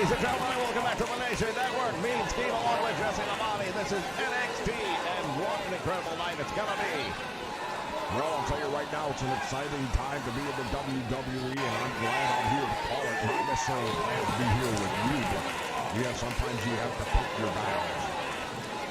Ladies and gentlemen, welcome back to the Nation Network. Me and Steve along with Jesse Lamani. This is NXT, and what an incredible night it's going to be. Well, I'll tell you right now, it's an exciting time to be in the WWE, and I'm glad I'm here to call it. Not necessarily glad to be here with you, but yeah, sometimes you have to pick your battles.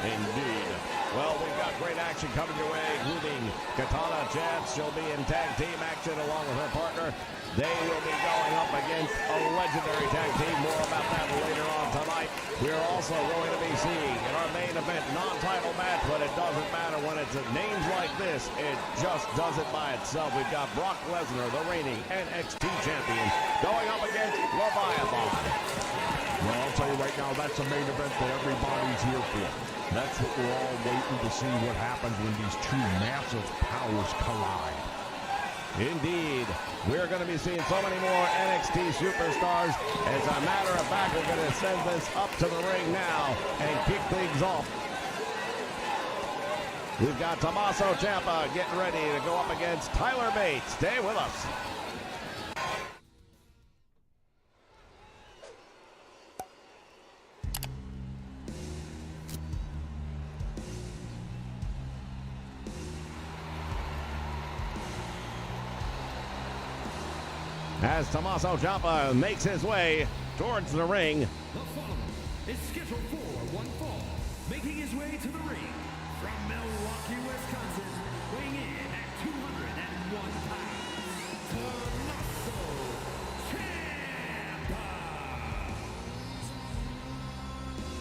Indeed. Well, we've got great action coming your way, including Katana Chance. She'll be in tag team action along with her partner. They will be going up against a legendary tag team. More about that later on tonight. We're also going to be seeing in our main event non-title match, but it doesn't matter when it's names like this. It just does it by itself. We've got Brock Lesnar, the reigning NXT champion, going up against Leviathon. Well, I'll tell you right now, that's a main event that everybody's here for. That's what we're all waiting to see, what happens when these two massive powers collide. Indeed. We're going to be seeing so many more NXT superstars. As a matter of fact, we're going to send this up to the ring now and kick things off. We've got Tomaso Ciampa getting ready to go up against Tyler Bate. Stay with us. As Tomaso Ciampa makes his way towards the ring. The following is scheduled for one fall, making his way to the ring from Milwaukee, Wisconsin, weighing in at 201 pounds, Tomaso Ciampa.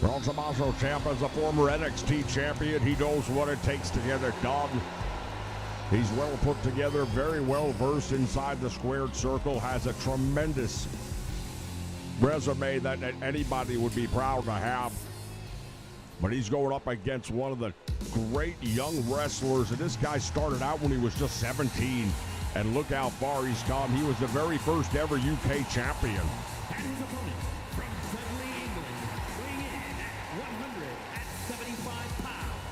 Well, Tomaso Ciampa is a former NXT champion. He knows what it takes to get it done. He's well put together, very well versed inside the squared circle, has a tremendous resume that anybody would be proud to have. But he's going up against one of the great young wrestlers, and this guy started out when he was just 17. And look how far he's come. He was the very first ever UK champion. And his opponent from Dudley, England, weighing in at 175 pounds,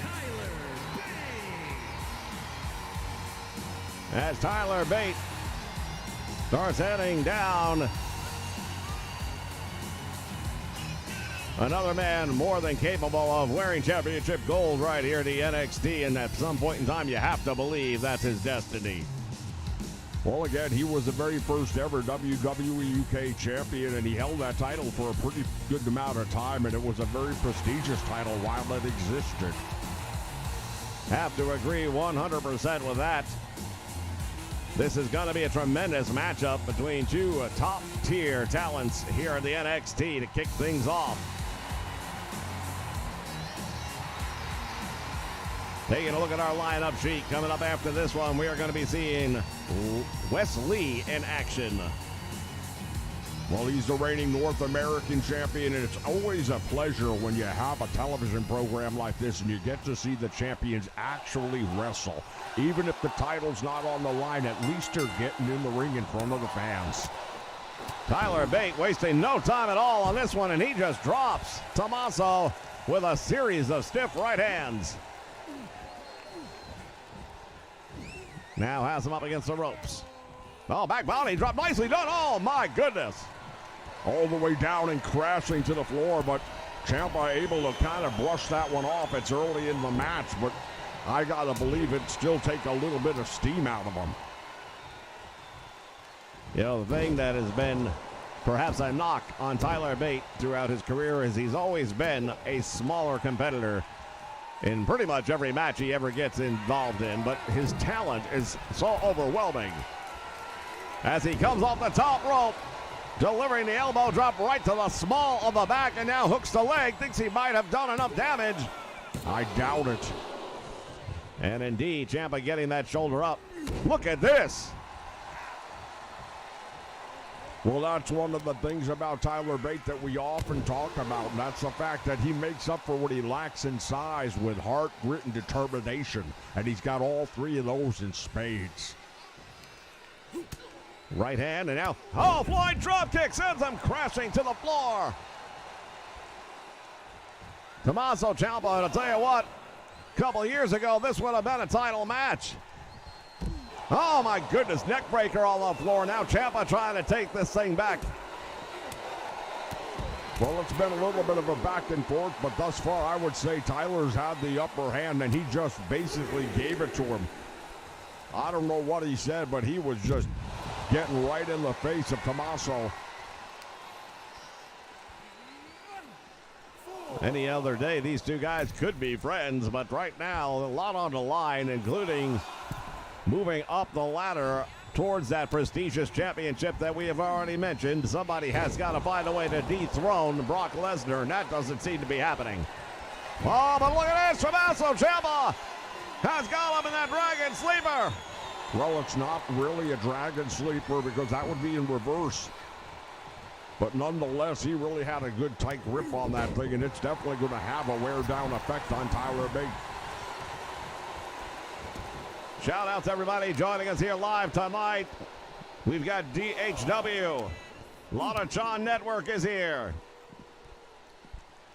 Tyler Bate. As Tyler Bate starts heading down. Another man more than capable of wearing championship gold right here at the NXT, and at some point in time you have to believe that's his destiny. Well, again, he was the very first ever WWE UK champion, and he held that title for a pretty good amount of time, and it was a very prestigious title while it existed. Have to agree 100% with that. This is going to be a tremendous matchup between two top-tier talents here at the NXT to kick things off. Taking a look at our lineup sheet coming up after this one, we are going to be seeing Wes Lee in action. Well, he's the reigning North American champion, and it's always a pleasure when you have a television program like this and you get to see the champions actually wrestle. Even if the title's not on the line, at least they're getting in the ring in front of the fans. Tyler Bate wasting no time at all on this one, and he just drops Tomaso with a series of stiff right hands. Now has him up against the ropes. Oh, back body drop, nicely done. Oh, my goodness. All the way down and crashing to the floor, but Ciampa able to kind of brush that one off. It's early in the match, but I gotta believe it still take a little bit of steam out of him. You know, the thing that has been perhaps a knock on Tyler Bate throughout his career is he's always been a smaller competitor in pretty much every match he ever gets involved in, but his talent is so overwhelming. As he comes off the top rope, delivering the elbow drop right to the small of the back, and now hooks the leg, thinks he might have done enough damage. I doubt it. And indeed, Ciampa getting that shoulder up. Look at this. Well, that's one of the things about Tyler Bate that we often talk about, and that's the fact that he makes up for what he lacks in size with heart, grit, and determination. And he's got all three of those in spades. Right hand, and now, oh, flying drop kick sends him crashing to the floor. Tomaso Ciampa, and I'll tell you what, a couple years ago, this would have been a title match. Oh my goodness, neck breaker on the floor. Now Ciampa trying to take this thing back. Well, it's been a little bit of a back and forth, but thus far I would say Tyler's had the upper hand, and he just basically gave it to him. I don't know what he said, but he was just getting right in the face of Tomaso. Any other day, these two guys could be friends, but right now, a lot on the line, including moving up the ladder towards that prestigious championship that we have already mentioned. Somebody has got to find a way to dethrone Brock Lesnar, and that doesn't seem to be happening. Oh, but look at this. Tomaso Ciampa has got him in that Dragon Sleeper. Well, it's not really a Dragon Sleeper because that would be in reverse. But nonetheless, he really had a good tight grip on that thing, and it's definitely going to have a wear-down effect on Tyler Bate. Shout out to everybody joining us here live tonight. We've got DHW. Lotta John Network is here.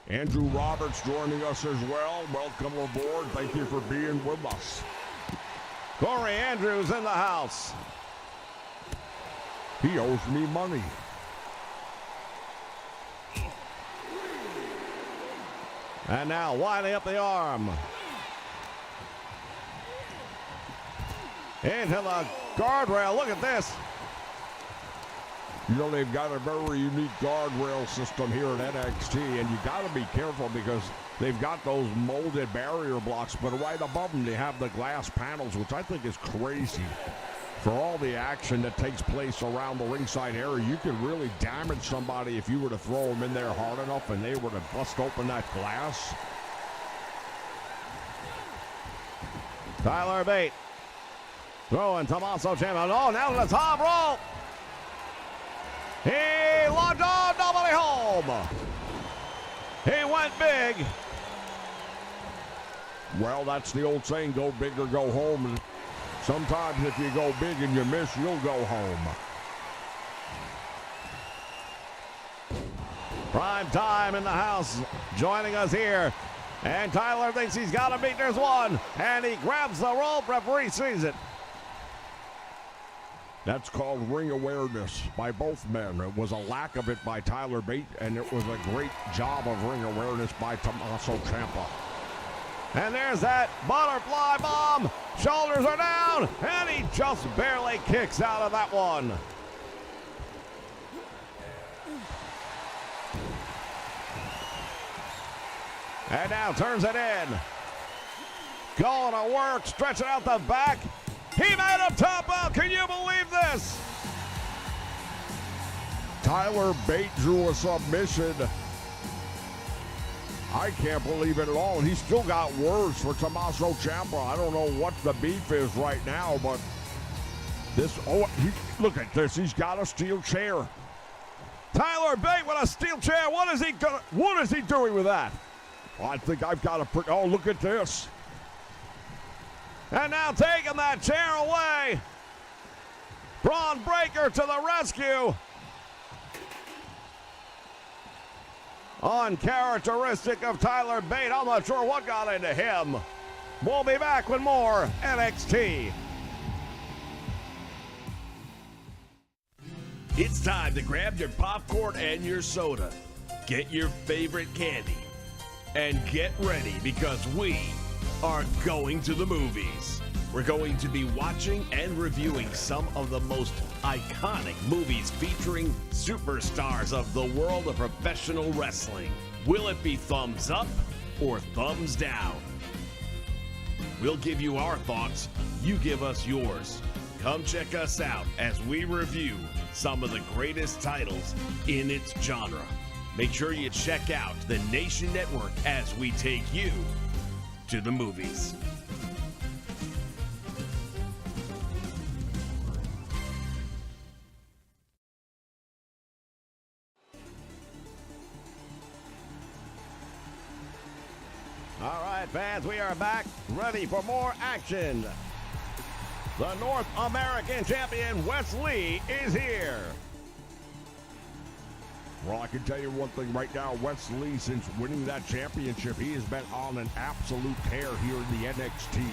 Andrew Roberts joining us as well. Welcome aboard. Thank you for being with us. Corey Andrews in the house. He owes me money. And now winding up the arm. Into the guardrail. Look at this. You know, they've got a very unique guardrail system here at NXT, and you got to be careful because they've got those molded barrier blocks, but right above them they have the glass panels, which I think is crazy. For all the action that takes place around the ringside area, you could really damage somebody if you were to throw them in there hard enough and they were to bust open that glass. Tyler Bate throwing Tomaso Ciampa. Oh, now to the top rope. He locked on nobody home. He went big. Well, that's the old saying, go big or go home. Sometimes if you go big and you miss, you'll go home. Prime time in the house joining us here. And Tyler thinks he's got to beat. There's one. And he grabs the rope. Referee sees it. That's called ring awareness by both men. It was a lack of it by Tyler Bate, and it was a great job of ring awareness by Tomaso Ciampa. And there's that butterfly bomb. Shoulders are down, and he just barely kicks out of that one. And now turns it in. Going to work, stretching out the back. He made him tap out. Can you believe this? Tyler Bate drew a submission. I can't believe it at all. And he's still got words for Tomaso Ciampa. I don't know what the beef is right now, but this, look at this. He's got a steel chair. Tyler Bate with a steel chair. What is he doing with that? Well, I think I've got a oh, look at this. And now taking that chair away. Braun Breaker to the rescue. Uncharacteristic of Tyler Bate. I'm not sure what got into him. We'll be back with more NXT. It's time to grab your popcorn and your soda. Get your favorite candy. And get ready because we are going to the movies. We're going to be watching and reviewing some of the most iconic movies featuring superstars of the world of professional wrestling. Will it be thumbs up or thumbs down? We'll give you our thoughts, you give us yours. Come check us out as we review some of the greatest titles in its genre. Make sure you check out the Nation Network as we take you to the movies. All right, fans, we are back, ready for more action. The North American champion, Wes Lee, is here. Well, I can tell you one thing right now. Wes Lee, since winning that championship, he has been on an absolute tear here in the NXT.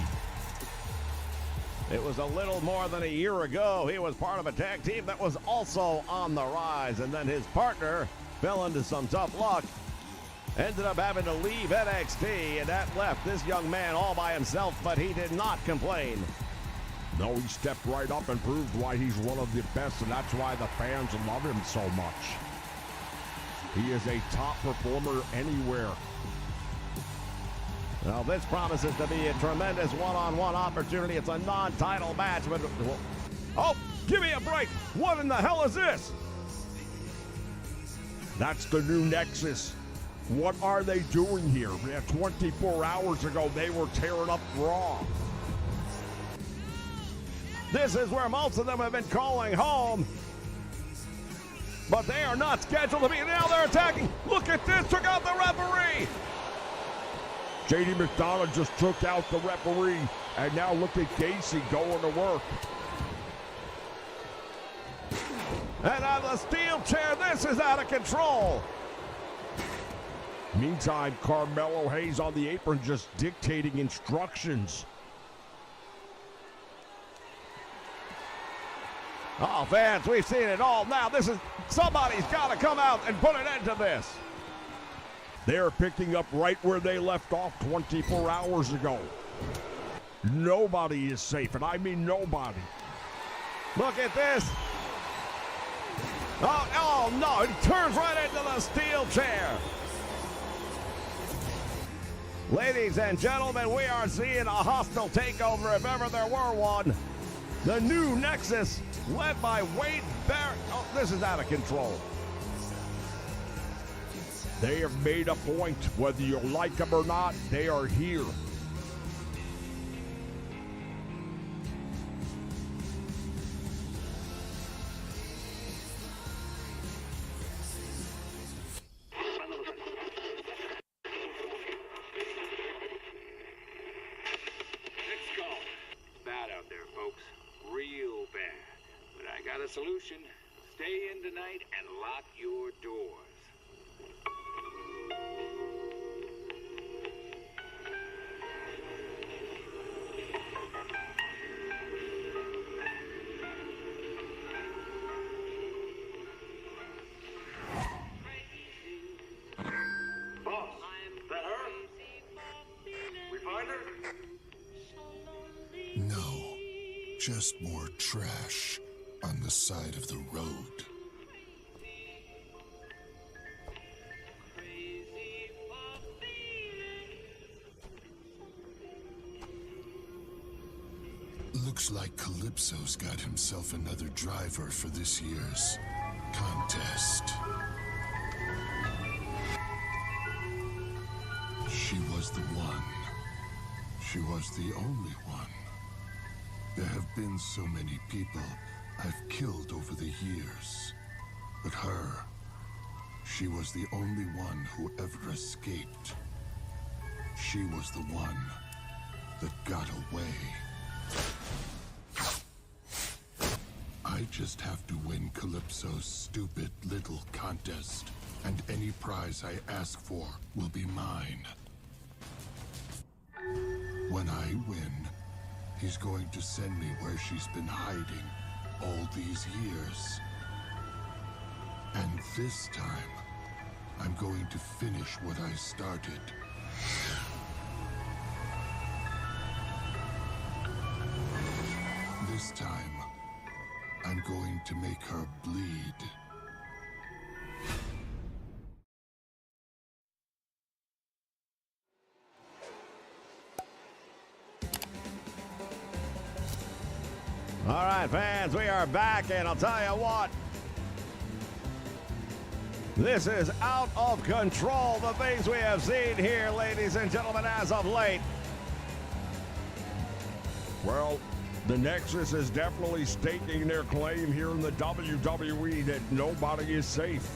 It was a little more than a year ago. He was part of a tag team that was also on the rise. And then his partner fell into some tough luck. Ended up having to leave NXT, and that left this young man all by himself, but he did not complain. No, he stepped right up and proved why he's one of the best, and that's why the fans love him so much. He is a top performer anywhere. Well, this promises to be a tremendous one-on-one opportunity. It's a non-title match, but... Oh, give me a break! What in the hell is this? That's the new Nexus. What are they doing here? 24 hours ago, they were tearing up Raw. This is where most of them have been calling home. But they are not scheduled to be. Now they're attacking. Look at this. Took out the referee. JD McDonough just took out the referee. And now look at Gacy going to work. And on the steel chair, this is out of control. Meantime, Carmelo Hayes on the apron just dictating instructions. Oh, fans, we've seen it all. Now, somebody's got to come out and put an end to this. They're picking up right where they left off 24 hours ago. Nobody is safe, and I mean nobody. Look at this. Oh, no, it turns right into the steel chair. Ladies and gentlemen, we are seeing a hostile takeover if ever there were one. The new Nexus, led by Wade Barrett. Oh, this is out of control. They have made a point. Whether you like them or not, they are here. Solution. Stay in tonight and lock your doors. Boss, that her? We find her? No, just more trash on the side of the road. Looks like Calypso's got himself another driver for this year's contest. She was the one. She was the only one. There have been so many people I've killed over the years, but her, she was the only one who ever escaped. She was the one that got away. I just have to win Calypso's stupid little contest, and any prize I ask for will be mine. When I win, he's going to send me where she's been hiding all these years. And this time, I'm going to finish what I started. This time, I'm going to make her bleed. All right, fans, we are back, and I'll tell you what. This is out of control, the things we have seen here, ladies and gentlemen, as of late. Well, the Nexus is definitely staking their claim here in the WWE that nobody is safe.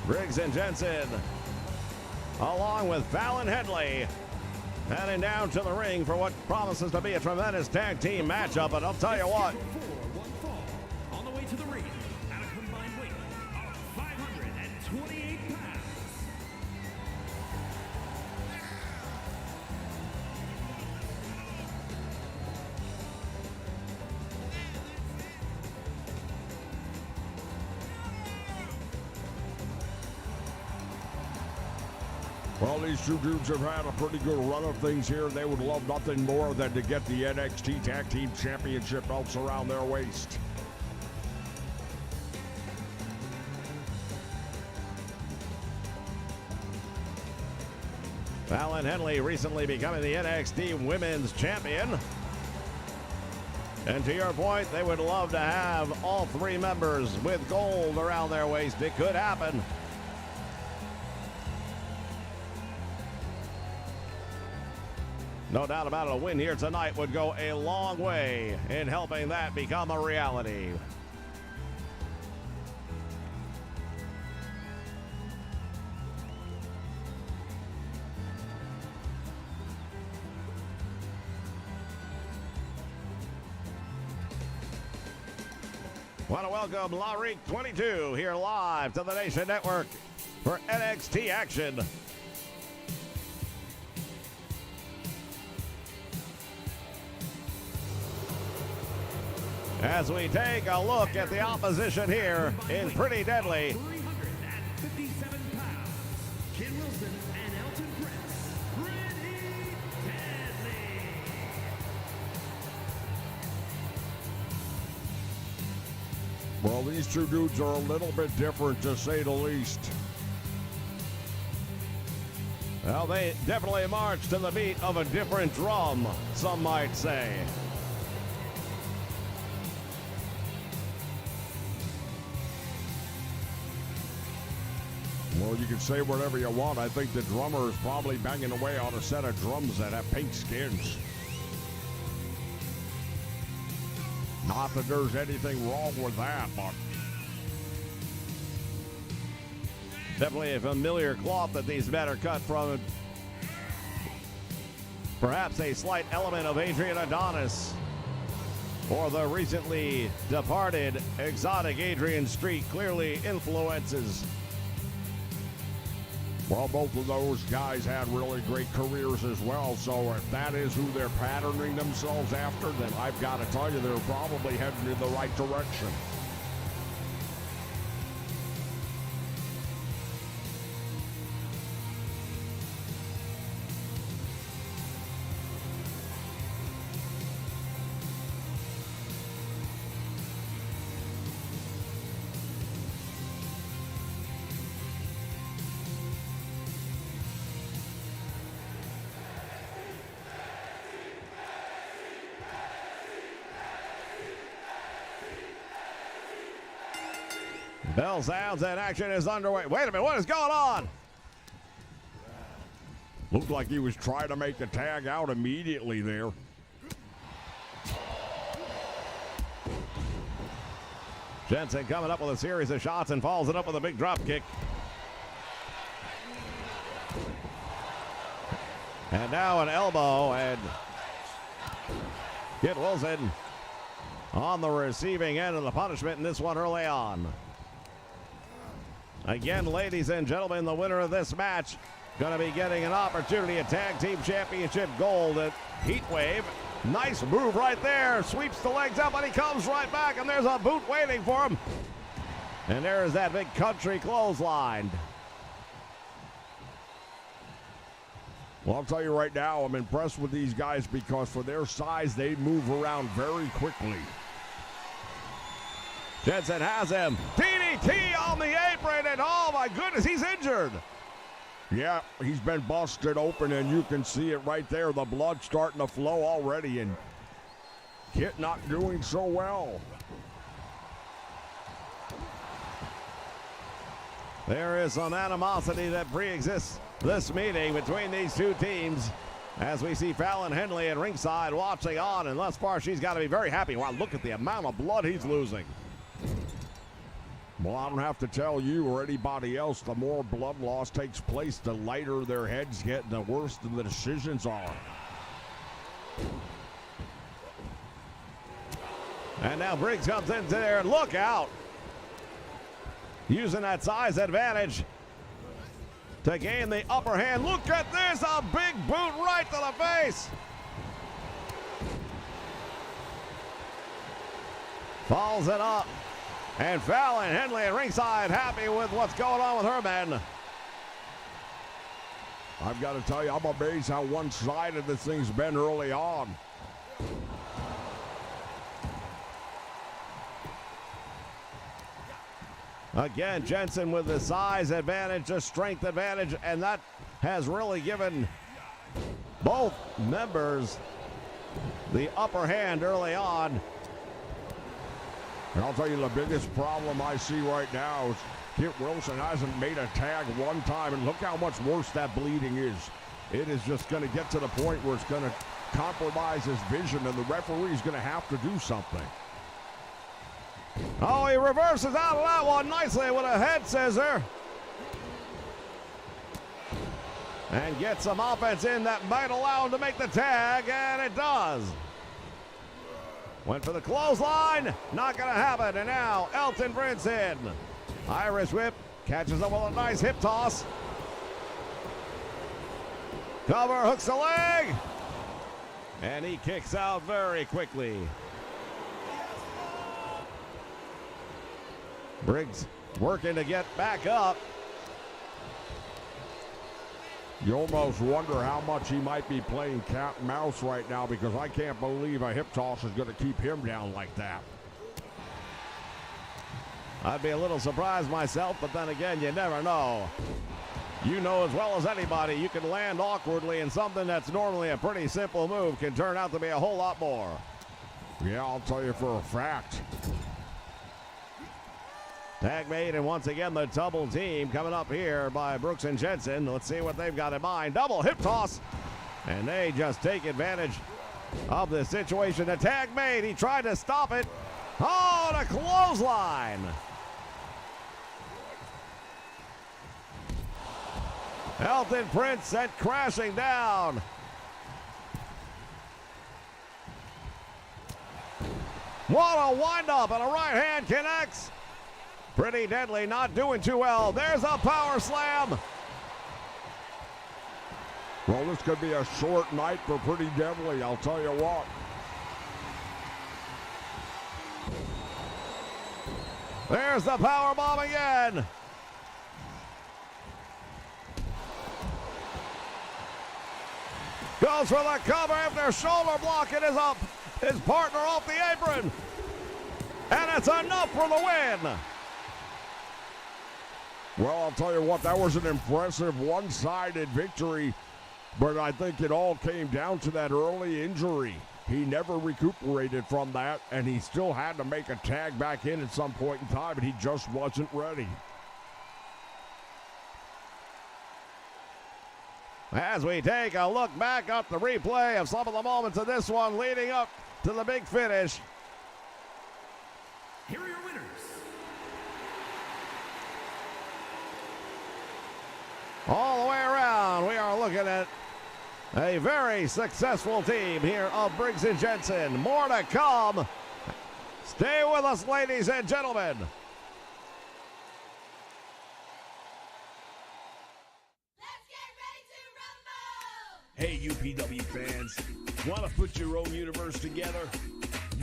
Briggs and Jensen, along with Fallon Headley, heading down to the ring for what promises to be a tremendous tag team matchup. And I'll tell you what. One fall on the way to the ring at a combined weight of 528 pounds. Well, these two dudes have had a pretty good run of things here. They would love nothing more than to get the NXT Tag Team Championship belts around their waist. Fallon Henley recently becoming the NXT Women's Champion. And to your point, they would love to have all three members with gold around their waist. It could happen. No doubt about it, a win here tonight would go a long way in helping that become a reality. Want to welcome Larik 22 here live to the Nation Network for NXT action. As we take a look at the opposition here in Pretty Deadly. 357 pounds, Ken Wilson and Elton Prince, Pretty Deadly. Well, these two dudes are a little bit different, to say the least. Well, they definitely march to the beat of a different drum, some might say. Well, you can say whatever you want. I think the drummer is probably banging away on a set of drums that have pink skins. Not that there's anything wrong with that, but Definitely a familiar cloth that these men are cut from. Perhaps a slight element of Adrian Adonis or the recently departed exotic Adrian Street clearly influences. well, both of those guys had really great careers as well. So if that is who they're patterning themselves after, then I've got to tell you, they're probably heading in the right direction. Bell sounds and action is underway. Wait a minute, what is going on? Looked like he was trying to make the tag out immediately there. Jensen coming up with a series of shots and follows it up with a big drop kick. And now an elbow, and Kit Wilson on the receiving end of the punishment in this one early on. Again, ladies and gentlemen, the winner of this match going to be getting an opportunity at Tag Team Championship Gold at Heatwave. Nice move right there. Sweeps the legs up, and he comes right back, and there's a boot waiting for him. And there's that big country clothesline. Well, I'll tell you right now, I'm impressed with these guys because for their size, they move around very quickly. Jensen has him. DDT on the apron, and oh my goodness, he's injured. Yeah, he's been busted open, and you can see it right there. The blood starting to flow already, and Kit not doing so well. There is some animosity that pre-exists this meeting between these two teams as we see Fallon Henley at ringside watching on, and thus far she's got to be very happy. Wow, look at the amount of blood he's losing. Well, I don't have to tell you or anybody else, the more blood loss takes place, the lighter their heads get and the worse the decisions are. And now Briggs comes into there. Look out. Using that size advantage to gain the upper hand. Look at this, a big boot right to the face. Follows it up. And Fallon Henley at ringside happy with what's going on with her men. I've got to tell you, I'm amazed how one-sided this thing's been early on. Again, Jensen with the size advantage, the strength advantage, and that has really given both members the upper hand early on. And I'll tell you, the biggest problem I see right now is Kit Wilson hasn't made a tag one time, and look how much worse that bleeding is. It is just going to get to the point where it's going to compromise his vision, and the referee's going to have to do something. Oh, he reverses out of that one nicely with a head scissor. And gets some offense in that might allow him to make the tag, and it does. Went for the clothesline, not going to happen, and now Elton Prince in. Irish whip, catches him with a nice hip toss. Cover, hooks the leg. And he kicks out very quickly. Briggs working to get back up. You almost wonder how much he might be playing cat and mouse right now, because I can't believe a hip toss is going to keep him down like that. I'd be a little surprised myself, but then again, you never know. You know as well as anybody, you can land awkwardly, and something that's normally a pretty simple move can turn out to be a whole lot more. Yeah, I'll tell you for a fact. Tag made, and once again, the double team coming up here by Brooks and Jensen. Let's see what they've got in mind. Double hip toss, and they just take advantage of the situation. The tag made, he tried to stop it. Oh, the clothesline. Elton Prince sent crashing down. What a windup, and a right hand connects. Pretty deadly, not doing too well. There's a power slam. Well, this could be a short night for Pretty Deadly, I'll tell you what. There's the power bomb again. Goes for the cover after shoulder block. It is up. His partner off the apron. And it's enough for the win. Well, I'll tell you what, that was an impressive one-sided victory, but I think it all came down to that early injury. He never recuperated from that, and he still had to make a tag back in at some point in time, and he just wasn't ready. As we take a look back at the replay of some of the moments of this one leading up to the big finish. Here are your winners. All the way around, we are looking at a very successful team here of Briggs and Jensen. More to come. Stay with us, ladies and gentlemen. Hey, UPW fans, want to put your own universe together?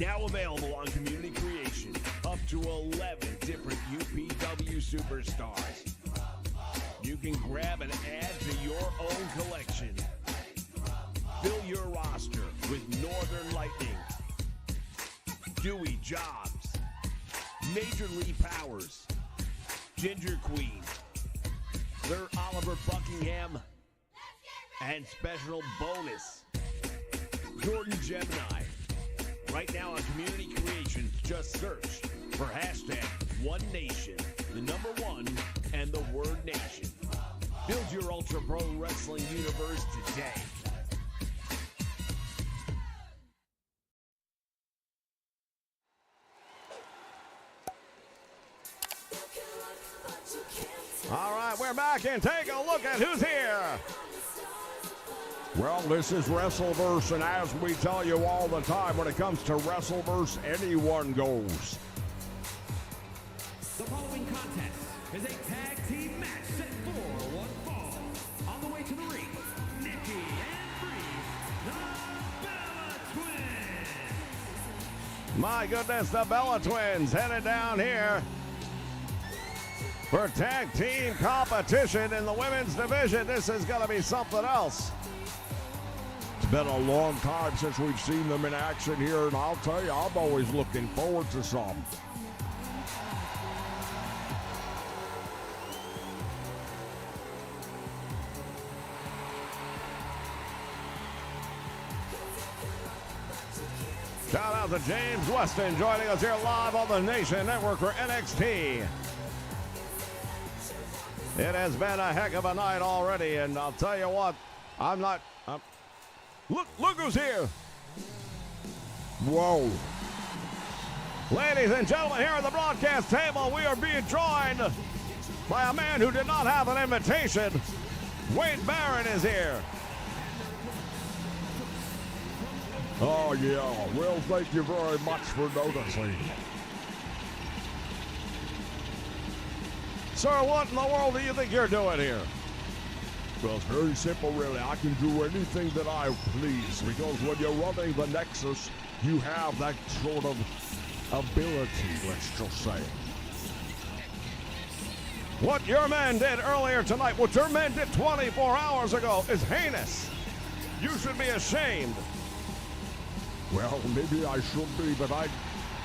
Now available on Community Creation, up to 11 different UPW superstars. You can grab and add to your own collection. Fill your roster with Northern Lightning, Dewey Jobs, Major Lee Powers, Ginger Queen, Sir Oliver Buckingham, and special bonus, Jordan Gemini. Right now on Community Creations, just search for hashtag OneNation, the number one, and the word nation. Build your Ultra Pro Wrestling universe today. All right, we're back and take a look at who's here. Well, this is WrestleVerse, and as we tell you all the time, when it comes to WrestleVerse, anyone goes. The following contest is a tag team match set for one fall. On the way to the ring, Nikki and Briggs, the Bella Twins. My goodness, the Bella Twins headed down here for tag team competition in the women's division. This is going to be something else. It's been a long time since we've seen them in action here, and I'll tell you, I'm always looking forward to some. Shout out to James Weston joining us here live on the Nation Network for NXT. It has been a heck of a night already, and I'll tell you what, look who's here. Whoa. Ladies and gentlemen, here at the broadcast table, we are being joined by a man who did not have an invitation. Wade Barron is here. Oh, yeah. Well, thank you very much for noticing. Sir, what in the world do you think you're doing here? Well, it's very simple, really. I can do anything that I please, because when you're running the Nexus, you have that sort of ability, let's just say. What your men did earlier tonight, what your men did 24 hours ago, is heinous. You should be ashamed. Well, maybe I should be, but I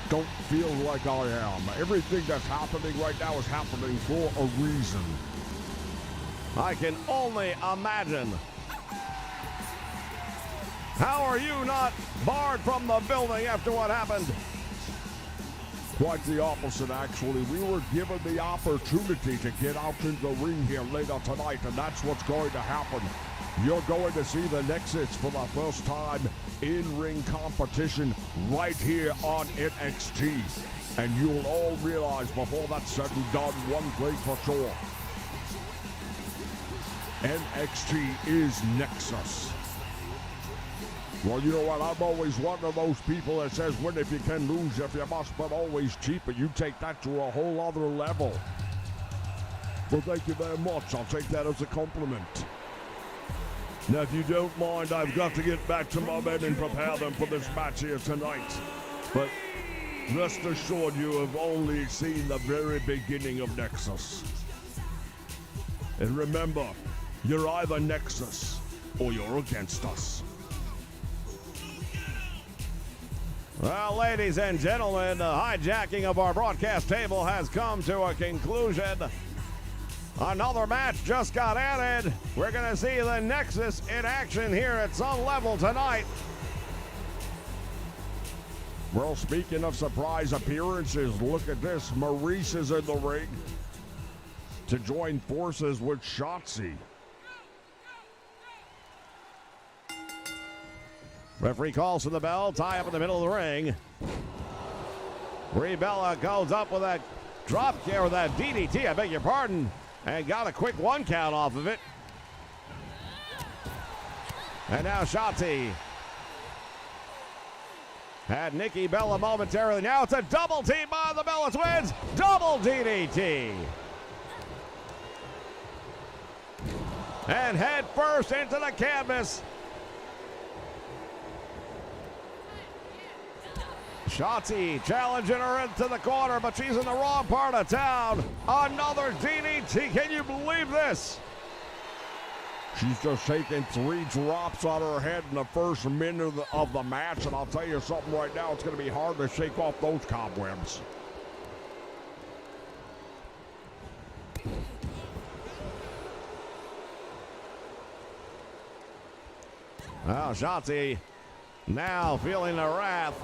don't feel like I am. Everything that's happening right now is happening for a reason. I can only imagine. How are you not barred from the building after what happened? Quite the opposite, actually. We were given the opportunity to get out in the ring here later tonight, and that's what's going to happen. You're going to see the Nexus for the first time in ring competition right here on NXT. And you'll all realize before that's said and done one thing for sure. NXT is Nexus. Well, you know what? I'm always one of those people that says, win if you can, lose if you must, but always cheap. And you take that to a whole other level. Well, thank you very much. I'll take that as a compliment. Now, if you don't mind, I've got to get back to my men and prepare them for this match here tonight. But rest assured, you have only seen the very beginning of Nexus. And remember, you're either Nexus or you're against us. Well, ladies and gentlemen, the hijacking of our broadcast table has come to a conclusion. Another match just got added. We're going to see the Nexus in action here at some level tonight. Well, speaking of surprise appearances, look at this. Maryse is in the ring to join forces with Shotzi. Referee calls for the bell, tie up in the middle of the ring. Brie Bella goes up with that drop kick, or that DDT, I beg your pardon, and got a quick one count off of it. And now Shotzi had Nikki Bella momentarily. Now it's a double team by the Bella Twins. Double DDT. And head first into the canvas. Shotzi challenging her into the corner, but she's in the wrong part of town. Another DDT. Can you believe this? She's just taken 3 drops on her head in the first minute of the match, and I'll tell you something right now, it's going to be hard to shake off those cobwebs. Well, Shotzi now feeling the wrath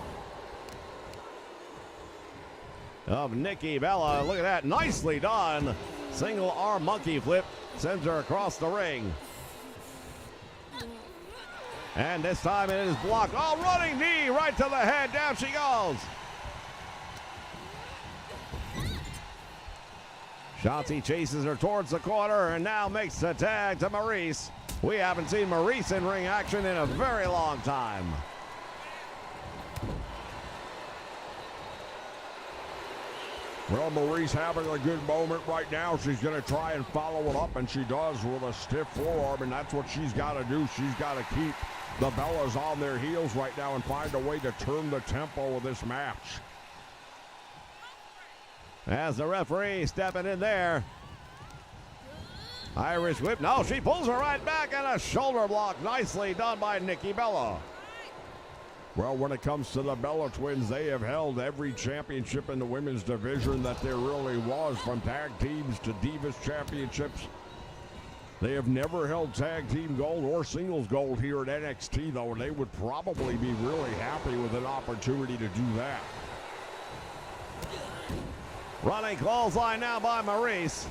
of Nikki Bella. Look at that. Nicely done. Single arm monkey flip sends her across the ring. And this time it is blocked. Oh, running knee right to the head. Down she goes. Shotzi chases her towards the corner and now makes the tag to Maryse. We haven't seen Maryse in ring action in a very long time. Well, Maryse having a good moment right now. She's going to try and follow it up, and she does with a stiff forearm, and that's what she's got to do. She's got to keep the Bellas on their heels right now and find a way to turn the tempo of this match. As the referee stepping in there, Irish whip. No, she pulls her right back and a shoulder block. Nicely done by Nikki Bella. Well, when it comes to the Bella Twins, they have held every championship in the women's division that there really was, from tag teams to Divas championships. They have never held tag team gold or singles gold here at NXT, though, and they would probably be really happy with an opportunity to do that. Running clothesline now by Maryse.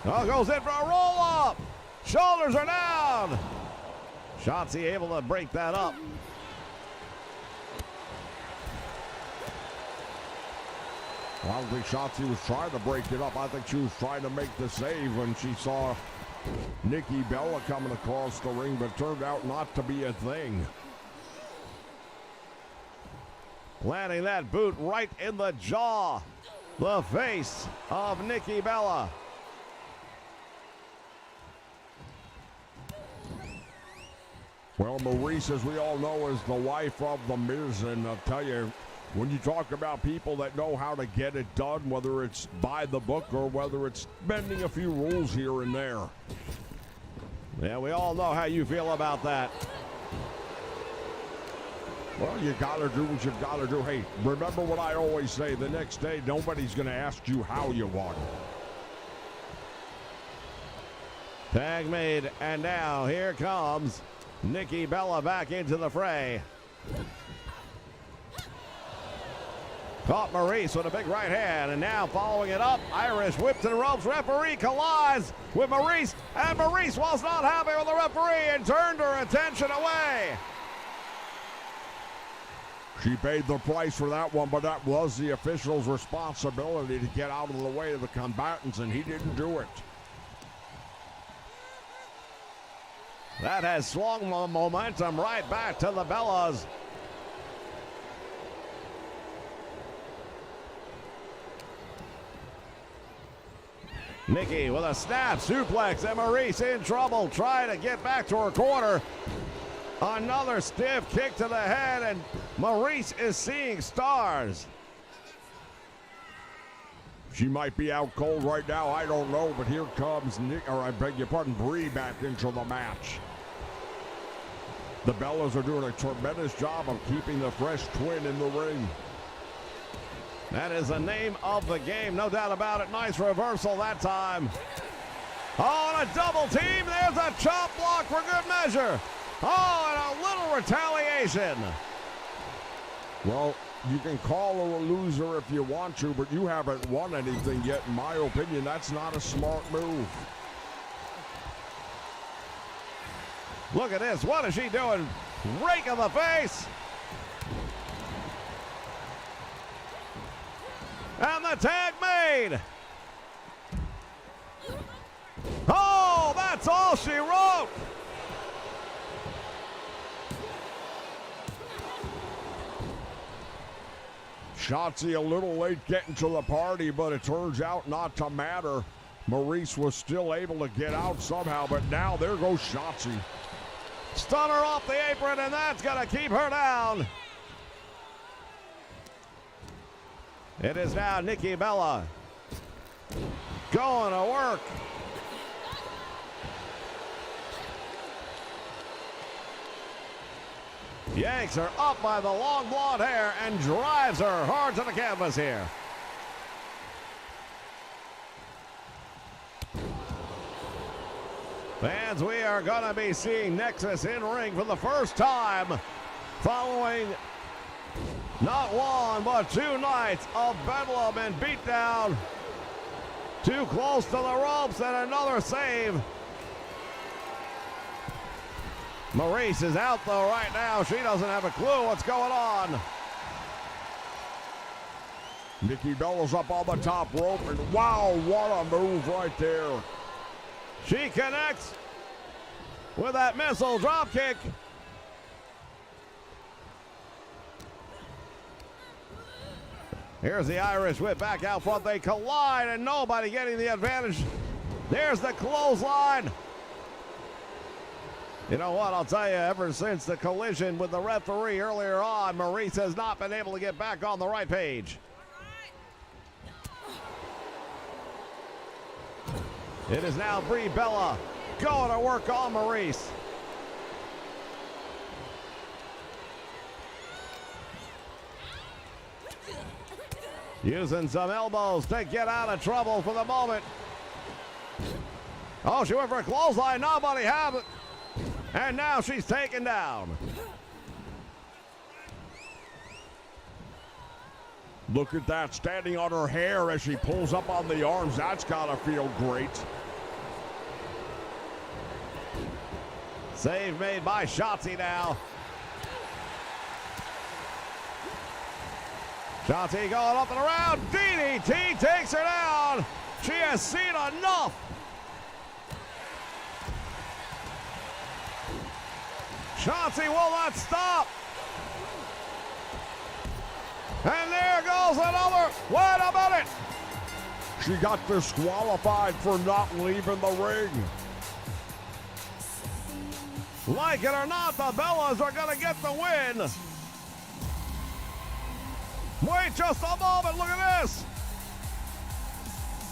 Oh, goes in for a roll-up. Shoulders are down. Shotzi able to break that up. Well, I don't think Shotzi was trying to break it up. I think she was trying to make the save when she saw Nikki Bella coming across the ring, but it turned out not to be a thing. Landing that boot right in the jaw. The face of Nikki Bella. Well, Maryse, as we all know, is the wife of The Miz, and I'll tell you, when you talk about people that know how to get it done, whether it's by the book or whether it's bending a few rules here and there. Yeah, we all know how you feel about that. Well, you got to do what you've got to do. Hey, remember what I always say, the next day, nobody's going to ask you how you won. Tag made, and now here comes Nikki Bella back into the fray. Caught Maryse with a big right hand, and now following it up, Irish whip to the ropes. Referee collides with Maryse, and Maryse was not happy with the referee and turned her attention away. She paid the price for that one, but that was the official's responsibility to get out of the way of the combatants, and he didn't do it. That has swung the momentum right back to the Bellas. Nikki with a snap suplex, and Maryse in trouble, trying to get back to her corner. Another stiff kick to the head, and Maryse is seeing stars. She might be out cold right now, I don't know, but here comes Brie back into the match. The Bellas are doing a tremendous job of keeping the fresh twin in the ring. That is the name of the game, no doubt about it. Nice reversal that time. Oh, and a double team. There's a chop block for good measure. Oh, and a little retaliation. Well, you can call her a loser if you want to, but you haven't won anything yet. In my opinion, that's not a smart move. Look at this. What is she doing? Rake of the face. And the tag made. Oh, that's all she wrote. Shotzi a little late getting to the party, but it turns out not to matter. Maryse was still able to get out somehow, but now there goes Shotzi. Stunner off the apron, and that's going to keep her down. It is now Nikki Bella going to work. Yanks her up by the long blonde hair and drives her hard to the canvas here. Fans, we are going to be seeing Nexus in ring for the first time following not one, but 2 nights of bedlam and beatdown. Too close to the ropes and another save. Maryse is out though right now. She doesn't have a clue what's going on. Nikki Bella's up on the top rope, and wow, what a move right there. She connects with that missile drop kick. Here's the Irish whip back out front. They collide and nobody getting the advantage. There's the clothesline. You know what, I'll tell you, ever since the collision with the referee earlier on, Maryse has not been able to get back on the right page. It is now Brie Bella going to work on Maryse. Using some elbows to get out of trouble for the moment. Oh, she went for a clothesline. Nobody had it. And now she's taken down. Look at that, standing on her hair as she pulls up on the arms. That's gotta feel great. Save made by Shotzi now. Shotzi going up and around. DDT takes her down. She has seen enough. Shotzi will not stop. And there goes another. Wait a minute. She got disqualified for not leaving the ring. Like it or not, the Bellas are going to get the win. Wait just a moment. Look at this.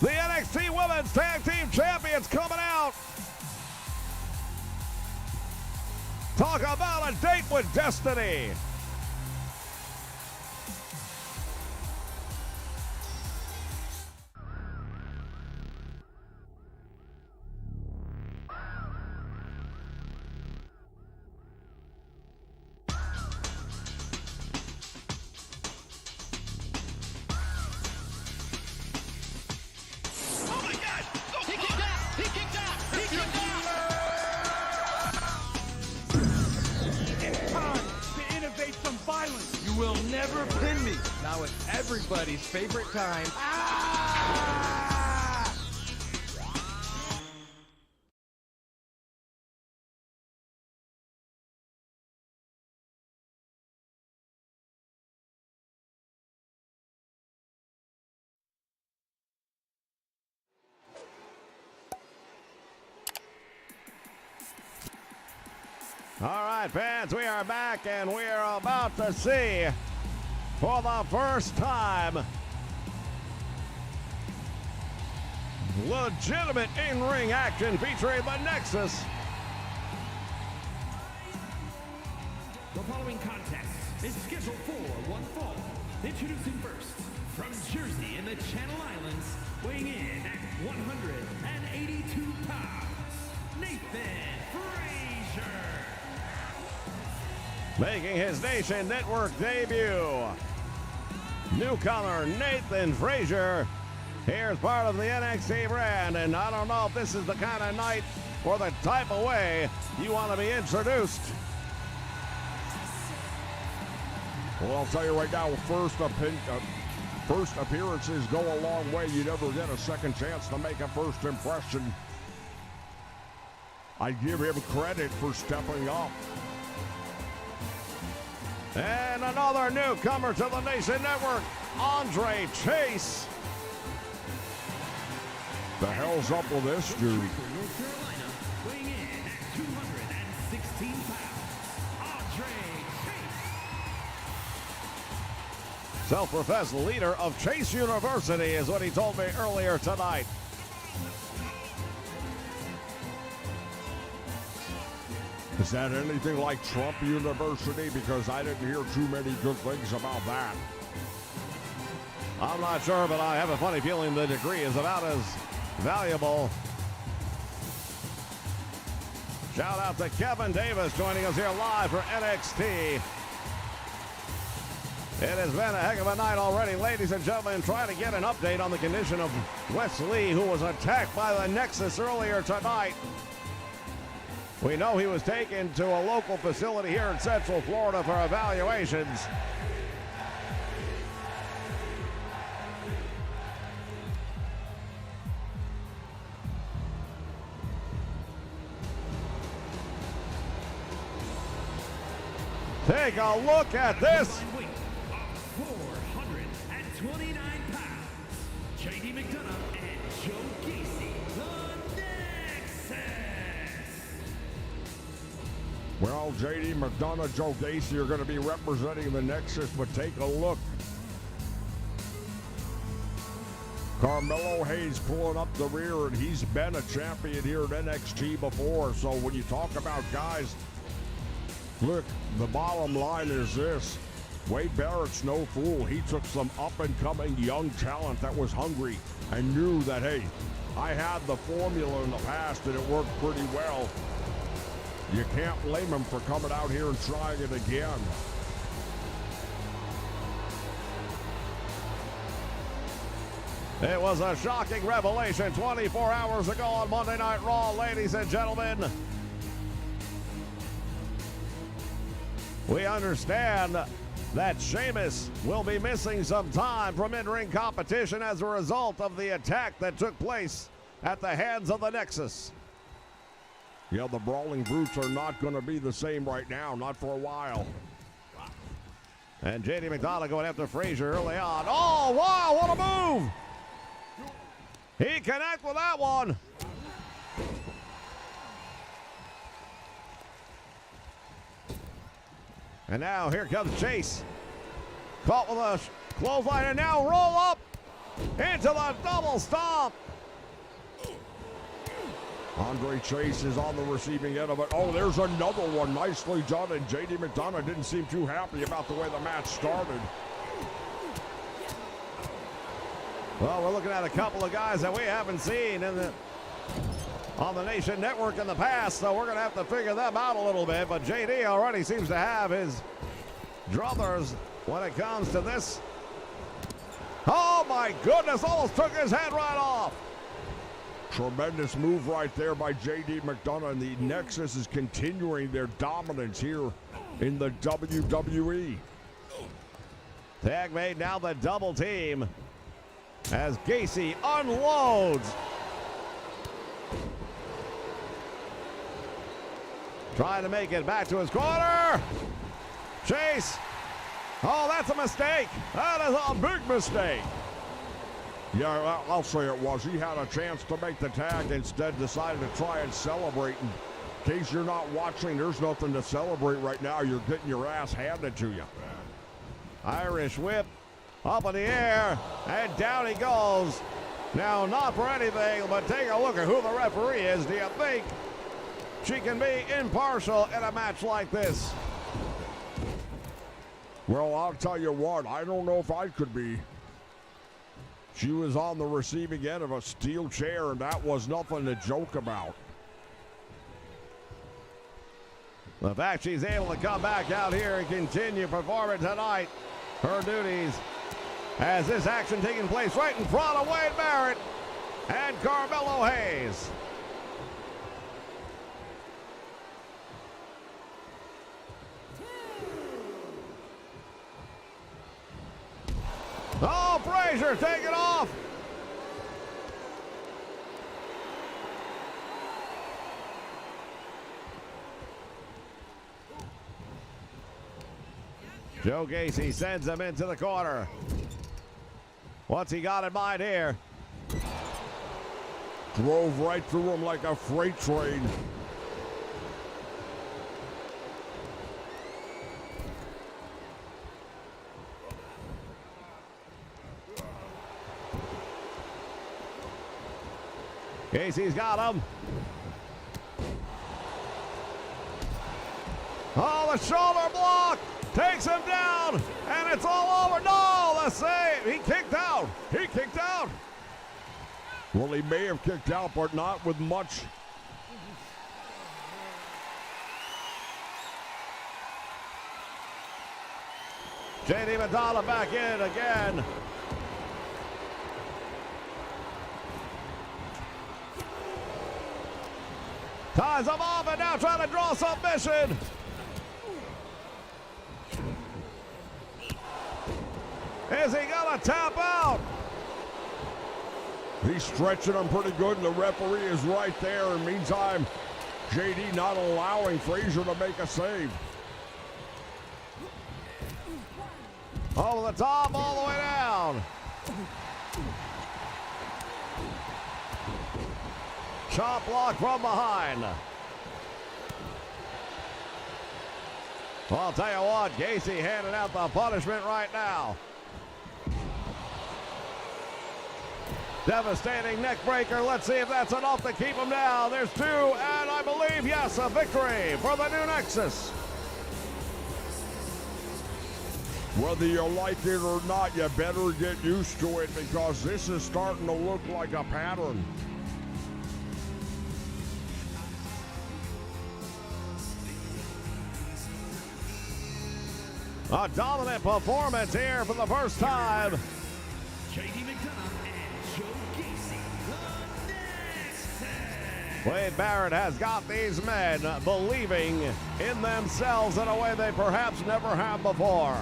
The NXT Women's Tag Team Champions coming out. Talk about a date with destiny. You will never pin me. Now it's everybody's favorite time. All right, fans, we are back, and we are about to see, for the first time, legitimate in-ring action featuring the Nexus. The following contest is scheduled for one fall. Introducing first, from Jersey in the Channel Islands, weighing in at 182 pounds, Nathan Frazer. Making his Nation Network debut, newcomer Nathan Frazer. Here's part of the NXT brand, and I don't know if this is the kind of night or the type of way you want to be introduced. Well, I'll tell you right now, first appearances go a long way. You never get a second chance to make a first impression. I give him credit for stepping up. And another newcomer to the Nation Network, Andre Chase. The hell's up with this dude? North Carolina, weighing in at 216 pounds, Andre Chase. Self-professed leader of Chase University is what he told me earlier tonight. Is that anything like Trump University? Because I didn't hear too many good things about that. I'm not sure, but I have a funny feeling the degree is about as valuable. Shout out to Kevin Davis joining us here live for NXT. It has been a heck of a night already, ladies and gentlemen. Trying to get an update on the condition of Wes Lee, who was attacked by the Nexus earlier tonight. We know he was taken to a local facility here in Central Florida for evaluations. Take a look at this. Weight of 429 pounds, J.D. McDonough and Joe Gacy, the Nexus. Well, J.D. McDonough, Joe Gacy are going to be representing the Nexus, but take a look. Carmelo Hayes pulling up the rear, and he's been a champion here at NXT before. So when you talk about guys, look, the bottom line is this. Wade Barrett's no fool. He took some up-and-coming young talent that was hungry and knew that, hey, I had the formula in the past and it worked pretty well. You can't blame him for coming out here and trying it again. It was a shocking revelation 24 hours ago on Monday Night Raw, ladies and gentlemen. We understand that Sheamus will be missing some time from in-ring competition as a result of the attack that took place at the hands of the Nexus. Yeah, the Brawling Brutes are not going to be the same right now, not for a while. And JD McDonough going after Frazer early on. Oh, wow, what a move! He connects with that one. And now here comes Chase. Caught with a clothesline and now roll up into the double stomp. Andre Chase is on the receiving end of it. Oh, there's another one. Nicely done. And JD McDonough didn't seem too happy about the way the match started. Well, we're looking at a couple of guys that we haven't seen on the Nation Network in the past, so we're going to have to figure them out a little bit. But JD already seems to have his druthers when it comes to this. Oh, my goodness, almost took his head right off. Tremendous move right there by JD McDonough, and the Nexus is continuing their dominance here in the WWE. Tag made, now the double team as Gacy unloads. Trying to make it back to his corner. Chase. Oh, that's a mistake. That is a big mistake. Yeah, I'll say it was. He had a chance to make the tag, instead decided to try and celebrate. In case you're not watching, there's nothing to celebrate right now. You're getting your ass handed to you. Irish whip up in the air, and down he goes. Now, not for anything, but take a look at who the referee is. Do you think she can be impartial in a match like this? Well, I'll tell you what, I don't know if I could be. She was on the receiving end of a steel chair, and that was nothing to joke about. The fact she's able to come back out here and continue performing tonight, her duties, as this action taking place right in front of Wade Barrett and Carmelo Hayes. Oh, Frazer, take it off. Joe Gacy sends him into the corner. What's he got in mind here? Drove right through him like a freight train. Gacy's got him. Oh, the shoulder block takes him down, and it's all over. No, the save. He kicked out. He kicked out. Well, he may have kicked out, but not with much. JD McDonough back in again. Ties him off and now trying to draw submission. Is he gonna tap out? He's stretching him pretty good, and the referee is right there. In the meantime, JD not allowing Frazer to make a save. Over the top, all the way down. Chop block from behind. Well, I'll tell you what, Gacy handing out the punishment right now. Devastating neck breaker. Let's see if that's enough to keep him down. There's 2, and I believe, yes, a victory for the new Nexus. Whether you like it or not, you better get used to it because this is starting to look like a pattern. A dominant performance here for the first time. JD McDonough and Joe Gacy, the Nexus. Wade Barrett has got these men believing in themselves in a way they perhaps never have before.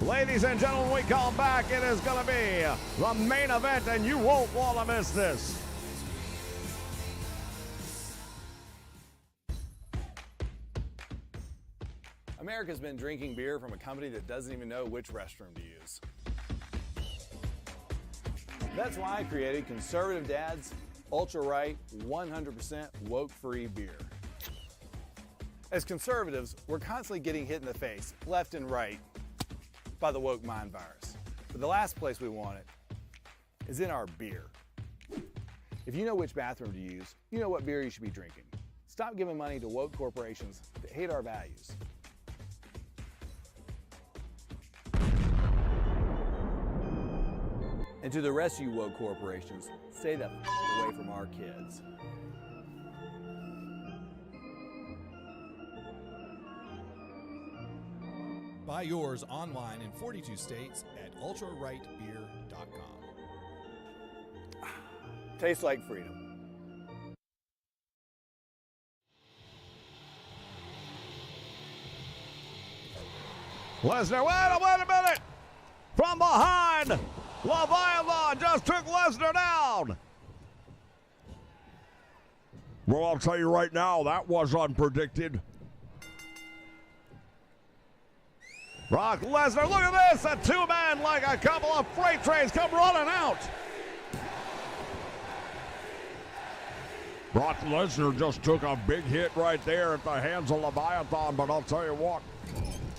Ladies and gentlemen, we come back. It is going to be the main event, and you won't want to miss this. America's been drinking beer from a company that doesn't even know which restroom to use. That's why I created Conservative Dad's Ultra Right 100% woke-free beer. As conservatives, we're constantly getting hit in the face, left and right, by the woke mind virus. But the last place we want it is in our beer. If you know which bathroom to use, you know what beer you should be drinking. Stop giving money to woke corporations that hate our values. And to the rest of you woke corporations, stay the away from our kids. Buy yours online in 42 states at ultrarightbeer.com. Tastes like freedom. Lesnar, wait a minute! From behind, Leviathon just took Lesnar down. Well, I'll tell you right now, that was unpredicted. Brock Lesnar, look at this! A 2-man like a couple of freight trains come running out. Brock Lesnar just took a big hit right there at the hands of Leviathon, but I'll tell you what,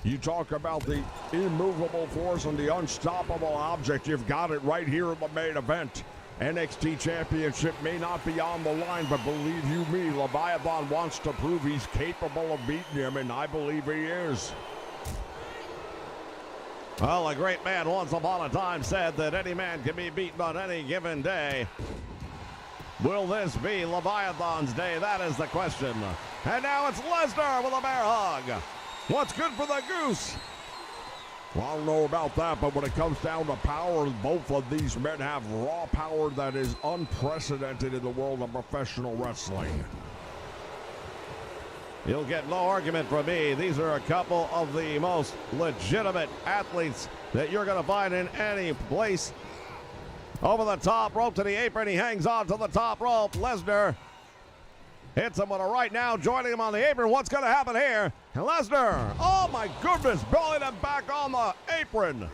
you talk about the immovable force and the unstoppable object, you've got it right here in the main event. NXT Championship may not be on the line, but believe you me, Leviathon wants to prove he's capable of beating him, and I believe he is. Well, a great man once upon a time said that any man can be beaten on any given day. Will this be Leviathan's day? That is the question. And now it's Lesnar with a bear hug. What's good for the goose? Well, I don't know about that, but when it comes down to power, both of these men have raw power that is unprecedented in the world of professional wrestling. You'll get no argument from me. These are a couple of the most legitimate athletes that you're going to find in any place. Over the top rope to the apron. He hangs on to the top rope. Lesnar hits him with a right now, joining him on the apron. What's going to happen here? And Lesnar, oh my goodness, belling him back on the apron.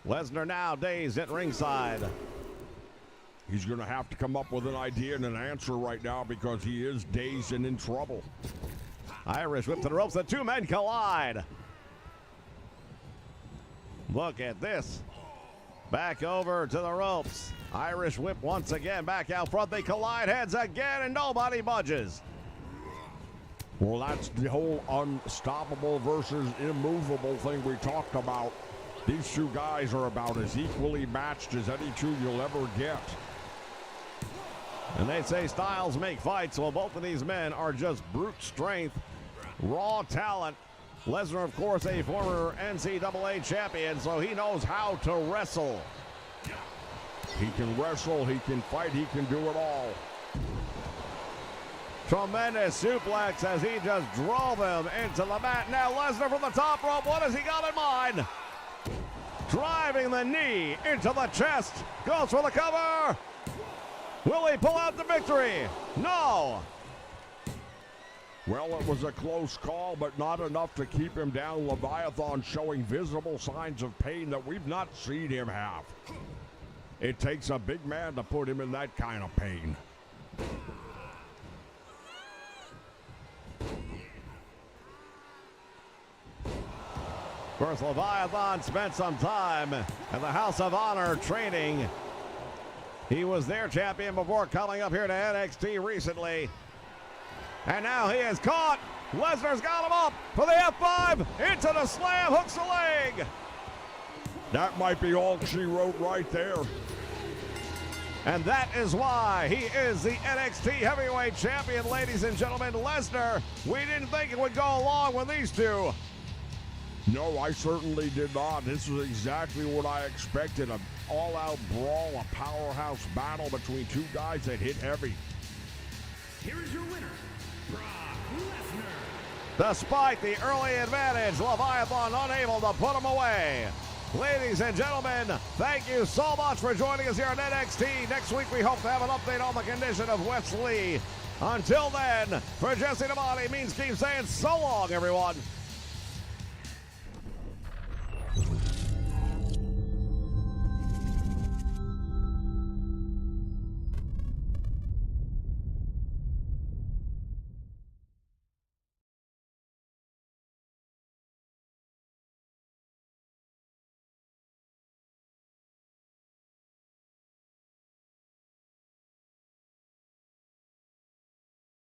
Lesnar now dazed at ringside. He's going to have to come up with an idea and an answer right now because he is dazed and in trouble. Irish whip to the ropes. The 2 men collide. Look at this. Back over to the ropes. Irish whip once again back out front. They collide heads again and nobody budges. Well, that's the whole unstoppable versus immovable thing we talked about. These 2 guys are about as equally matched as any 2 you'll ever get. And they say styles make fights. Well, both of these men are just brute strength, raw talent. Lesnar, of course, a former NCAA champion, so he knows how to wrestle. He can wrestle, he can fight, he can do it all. Tremendous suplex as he just drove him into the mat. Now Lesnar from the top rope. What has he got in mind? Driving the knee into the chest. Goes for the cover. Will he pull out the victory? No. Well, it was a close call, but not enough to keep him down. Leviathon showing visible signs of pain that we've not seen him have. It takes a big man to put him in that kind of pain. Of course, Leviathon spent some time at the House of Honor training. He was their champion before coming up here to NXT recently. And now he is caught. Lesnar's got him up for the F5. Into the slam, hooks the leg. That might be all she wrote right there. And that is why he is the NXT Heavyweight Champion, ladies and gentlemen. Lesnar, we didn't think it would go along with these two. No, I certainly did not. This was exactly what I expected. An all-out brawl, a powerhouse battle between two guys that hit heavy. Here is your winner, Brock Lesnar. Despite the early advantage, Leviathan unable to put him away. Ladies and gentlemen, thank you so much for joining us here on NXT. Next week, we hope to have an update on the condition of Wesley. Until then, for Jesse Damani, means keep saying so long, everyone.